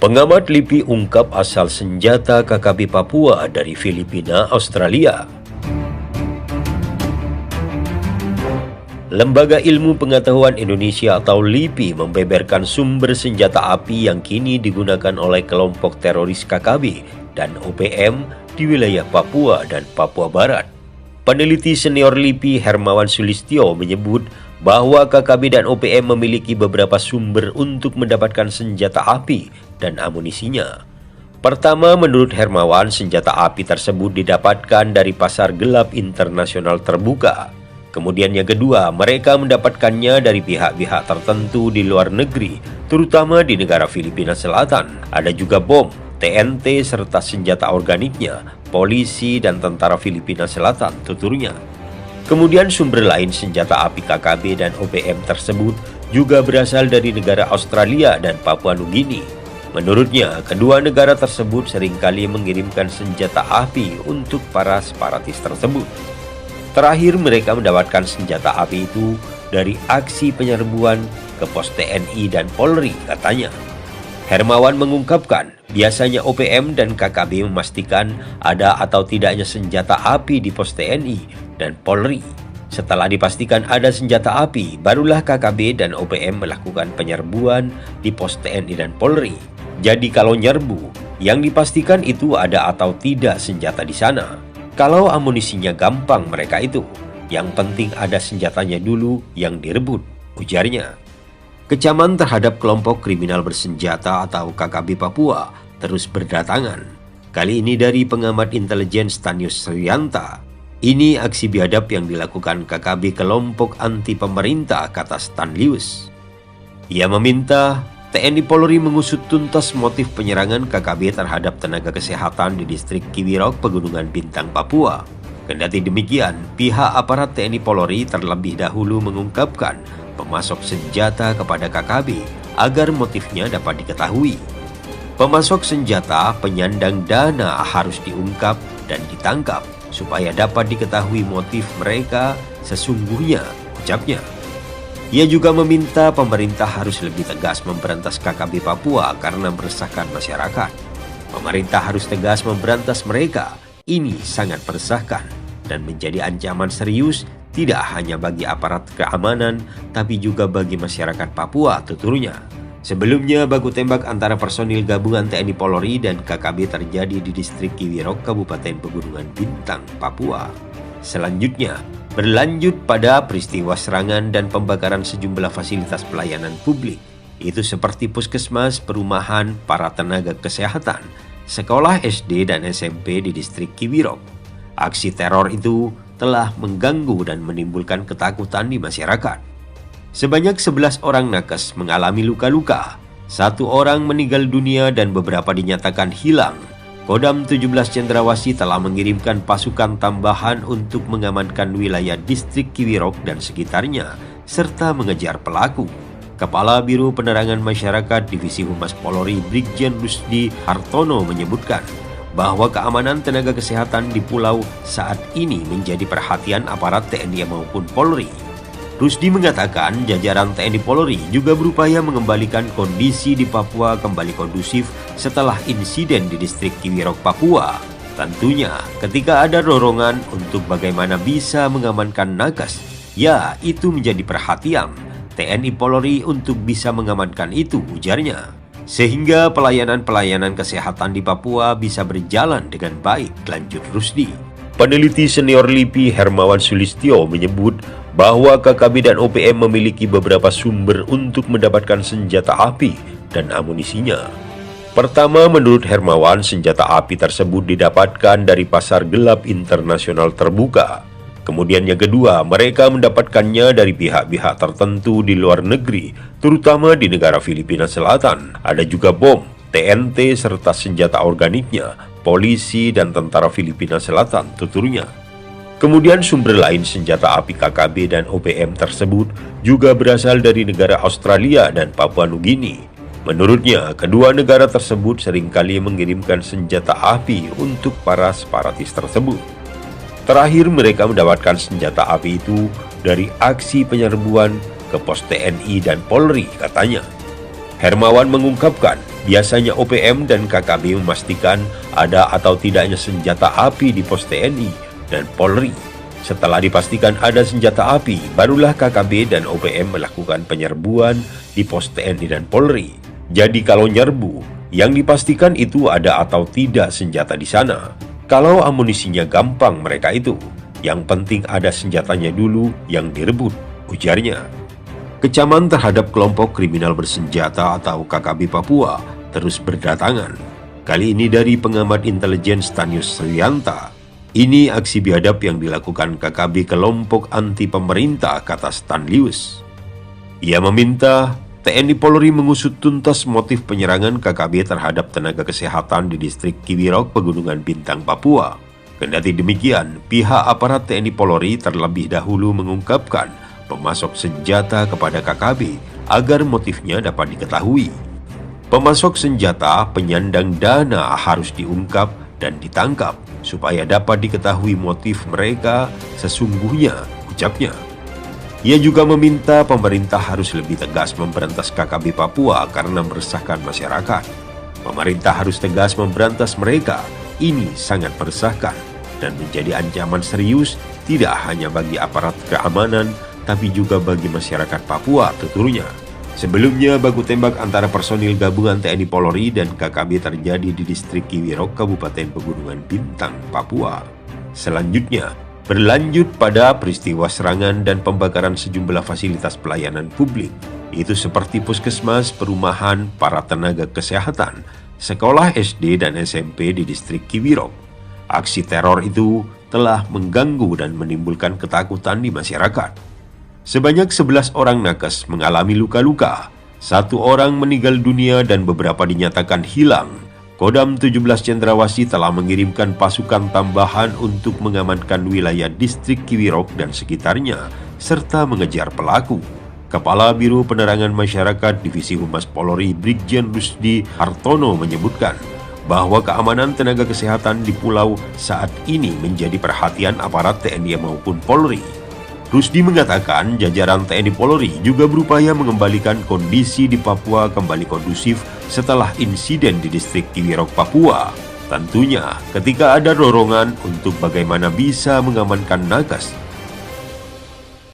Pengamat LIPI ungkap asal senjata KKB Papua dari Filipina, Australia. Lembaga Ilmu Pengetahuan Indonesia atau LIPI membeberkan sumber senjata api yang kini digunakan oleh kelompok teroris KKB dan OPM di wilayah Papua dan Papua Barat. Peneliti senior LIPI Hermawan Sulistyo menyebut bahwa KKB dan OPM memiliki beberapa sumber untuk mendapatkan senjata api dan amunisinya. Pertama, menurut Hermawan, senjata api tersebut didapatkan dari pasar gelap internasional terbuka. Kemudian yang kedua, mereka mendapatkannya dari pihak-pihak tertentu di luar negeri, terutama di negara Filipina Selatan. Ada juga bom, TNT, serta senjata organiknya, polisi dan tentara Filipina Selatan, tuturnya. Kemudian sumber lain senjata api KKB dan OPM tersebut juga berasal dari negara Australia dan Papua Nugini. Menurutnya, kedua negara tersebut seringkali mengirimkan senjata api untuk para separatis tersebut. Terakhir, mereka mendapatkan senjata api itu dari aksi penyerbuan ke pos TNI dan Polri, katanya. Hermawan mengungkapkan, biasanya OPM dan KKB memastikan ada atau tidaknya senjata api di pos TNI dan Polri. Setelah dipastikan ada senjata api, barulah KKB dan OPM melakukan penyerbuan di pos TNI dan Polri. Jadi kalau nyerbu, yang dipastikan itu ada atau tidak senjata di sana. Kalau amunisinya gampang mereka itu, yang penting ada senjatanya dulu yang direbut, ujarnya. Kecaman terhadap kelompok kriminal bersenjata atau KKB Papua terus berdatangan. Kali ini dari pengamat intelijen Stanius Srianta. Ini aksi biadab yang dilakukan KKB kelompok anti pemerintah, kata Stanlius. Ia meminta TNI Polri mengusut tuntas motif penyerangan KKB terhadap tenaga kesehatan di distrik Kiwirok, Pegunungan Bintang, Papua. Kendati demikian, pihak aparat TNI Polri terlebih dahulu mengungkapkan pemasok senjata kepada KKB agar motifnya dapat diketahui. Pemasok senjata, penyandang dana harus diungkap dan ditangkap supaya dapat diketahui motif mereka sesungguhnya, ucapnya. Ia juga meminta pemerintah harus lebih tegas memberantas KKB Papua karena meresahkan masyarakat. Pemerintah harus tegas memberantas mereka. Ini sangat meresahkan dan menjadi ancaman serius tidak hanya bagi aparat keamanan, tapi juga bagi masyarakat Papua, tuturnya. Sebelumnya, baku tembak antara personil gabungan TNI Polri dan KKB terjadi di distrik Kiwirok, Kabupaten Pegunungan Bintang, Papua. Selanjutnya, berlanjut pada peristiwa serangan dan pembakaran sejumlah fasilitas pelayanan publik. Itu seperti puskesmas, perumahan, para tenaga kesehatan, sekolah SD dan SMP di distrik Kiwirok. Aksi teror itu telah mengganggu dan menimbulkan ketakutan di masyarakat. Sebanyak 11 orang nakes mengalami luka-luka, 1 orang meninggal dunia dan beberapa dinyatakan hilang. Kodam 17 Cendrawasih telah mengirimkan pasukan tambahan untuk mengamankan wilayah distrik Kiwirok dan sekitarnya, serta mengejar pelaku. Kepala Biro Penerangan Masyarakat Divisi Humas Polri Brigjen Rusdi Hartono menyebutkan bahwa keamanan tenaga kesehatan di pulau saat ini menjadi perhatian aparat TNI maupun Polri. Rusdi mengatakan jajaran TNI Polri juga berupaya mengembalikan kondisi di Papua kembali kondusif setelah insiden di distrik Kiwirok, Papua. Tentunya ketika ada dorongan untuk bagaimana bisa mengamankan nakes, ya itu menjadi perhatian TNI Polri untuk bisa mengamankan itu, ujarnya. Sehingga pelayanan-pelayanan kesehatan di Papua bisa berjalan dengan baik, lanjut Rusdi. Peneliti senior LIPI Hermawan Sulistyo menyebut bahwa KKB dan OPM memiliki beberapa sumber untuk mendapatkan senjata api dan amunisinya. Pertama, menurut Hermawan, senjata api tersebut didapatkan dari pasar gelap internasional terbuka. Kemudian yang kedua, mereka mendapatkannya dari pihak-pihak tertentu di luar negeri, terutama di negara Filipina Selatan. Ada juga bom, TNT, serta senjata organiknya, polisi dan tentara Filipina Selatan, tuturnya. Kemudian sumber lain senjata api KKB dan OPM tersebut juga berasal dari negara Australia dan Papua Nugini. Menurutnya, kedua negara tersebut seringkali mengirimkan senjata api untuk para separatis tersebut. Terakhir, mereka mendapatkan senjata api itu dari aksi penyerbuan ke pos TNI dan Polri, katanya. Hermawan mengungkapkan, Biasanya OPM dan KKB memastikan ada atau tidaknya senjata api di pos TNI dan Polri. Setelah dipastikan ada senjata api, barulah KKB dan OPM melakukan penyerbuan di pos TNI dan Polri. Jadi kalau nyerbu, yang dipastikan itu ada atau tidak senjata di sana. Kalau amunisinya gampang mereka itu, yang penting ada senjatanya dulu yang direbut, ujarnya. Kecaman terhadap kelompok kriminal bersenjata atau KKB Papua terus berdatangan. Kali ini dari pengamat intelijen Stanius Rianta. Ini aksi biadab yang dilakukan KKB kelompok anti pemerintah, kata Stanlius. Ia meminta TNI Polri mengusut tuntas motif penyerangan KKB terhadap tenaga kesehatan di distrik Kiwirok, Pegunungan Bintang, Papua. Kendati demikian, pihak aparat TNI Polri terlebih dahulu mengungkapkan pemasok senjata kepada KKB agar motifnya dapat diketahui. Pemasok senjata, penyandang dana harus diungkap dan ditangkap supaya dapat diketahui motif mereka sesungguhnya, ucapnya. Ia juga meminta pemerintah harus lebih tegas memberantas KKB Papua karena meresahkan masyarakat. Pemerintah harus tegas memberantas mereka. Ini sangat meresahkan dan menjadi ancaman serius tidak hanya bagi aparat keamanan tapi juga bagi masyarakat Papua, tuturnya. Sebelumnya, baku tembak antara personil gabungan TNI Polri dan KKB terjadi di distrik Kiwirok, Kabupaten Pegunungan Bintang, Papua. Selanjutnya, berlanjut pada peristiwa serangan dan pembakaran sejumlah fasilitas pelayanan publik, itu seperti puskesmas, perumahan, para tenaga kesehatan, sekolah SD dan SMP di distrik Kiwirok. Aksi teror itu telah mengganggu dan menimbulkan ketakutan di masyarakat. Sebanyak 11 orang nakes mengalami luka-luka, 1 orang meninggal dunia dan beberapa dinyatakan hilang. Kodam 17 Cendrawasih telah mengirimkan pasukan tambahan untuk mengamankan wilayah distrik Kiwirok dan sekitarnya, serta mengejar pelaku. Kepala Biro Penerangan Masyarakat Divisi Humas Polri Brigjen Rusdi Hartono menyebutkan bahwa keamanan tenaga kesehatan di pulau saat ini menjadi perhatian aparat TNI maupun Polri. Rusdi mengatakan jajaran TNI Polri juga berupaya mengembalikan kondisi di Papua kembali kondusif setelah insiden di distrik Kiwirok, Papua. Tentunya ketika ada dorongan untuk bagaimana bisa mengamankan nakes